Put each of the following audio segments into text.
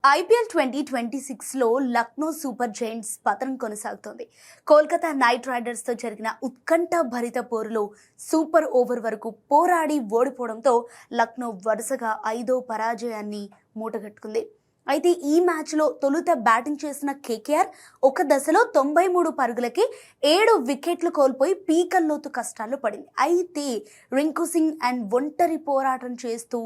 IPL 2026లో Lucknow super Giants పతనం కొనసాగుతోంది. Kolkata night రైడర్స్తో జరిగిన ఉత్కంఠభరిత పోరులో సూపర్ ఓవర్ వరకు పోరాడి ఓడిపోవడంతో లక్నో వరుసగా 5వ పరాజయాన్ని మూటగట్టుకుంది. అయితే ఈ మ్యాచ్లో తొలుత బ్యాటింగ్ చేసిన కేకేఆర్ ఒక దశలో 93 పరుగులకి 7 వికెట్లు కోల్పోయి పీకల్లోతు కష్టాల్లో పడింది. అయితే రింకు సింగ్ అండ్ ఒంటరి పోరాటం చేస్తూ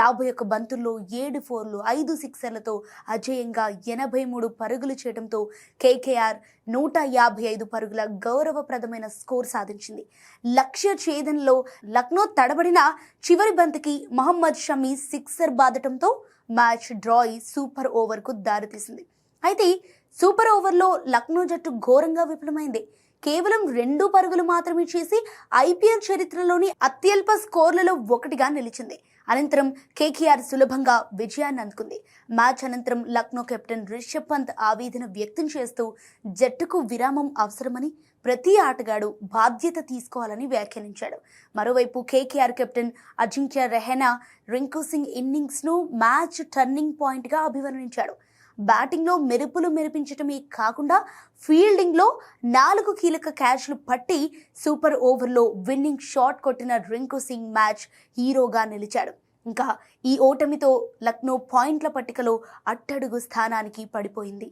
51 బంతుల్లో 7 ఫోర్లు 5 సిక్సర్లతో అజేయంగా 83 పరుగులు చేయడంతో కేకేఆర్ 155 పరుగుల గౌరవప్రదమైన స్కోర్ సాధించింది. లక్ష్య ఛేదనలో లక్నో తడబడిన చివరి బంతికి మహమ్మద్ షమీ సిక్సర్ బాదటంతో మ్యాచ్ డ్రా అయి సూపర్ ఓవర్కు దారితీసింది. అయితే సూపర్ ఓవర్లో లక్నో జట్టు ఘోరంగా విఫలమైంది. కేవలం 2 పరుగులు మాత్రమే చేసి ఐపీఎల్ చరిత్రలోని అత్యల్ప స్కోర్లలో ఒకటిగా నిలిచింది. అనంతరం కేకేఆర్ సులభంగా విజయాన్ని అందుకుంది. మ్యాచ్ అనంతరం లక్నో కెప్టెన్ రిషబ్ పంత్ ఆవేదన వ్యక్తం చేస్తూ జట్టుకు విరామం అవసరమని, ప్రతి ఆటగాడు బాధ్యత తీసుకోవాలని వ్యాఖ్యానించాడు. మరోవైపు కేకేఆర్ కెప్టెన్ అజింక్య రెహానా రింకు సింగ్ ఇన్నింగ్స్ను మ్యాచ్ టర్నింగ్ పాయింట్గా అభివర్ణించాడు. బ్యాటింగ్లో మెరుపులు మెరిపించడమే కాకుండా ఫీల్డింగ్లో 4 కీలక క్యాచ్లు పట్టి సూపర్ ఓవర్లో విన్నింగ్ షాట్ కొట్టిన రింకు సింగ్ మ్యాచ్ హీరోగా నిలిచాడు. ఇంకా ఈ ఓటమితో లక్నో పాయింట్ల పట్టికలో అట్టడుగు స్థానానికి పడిపోయింది.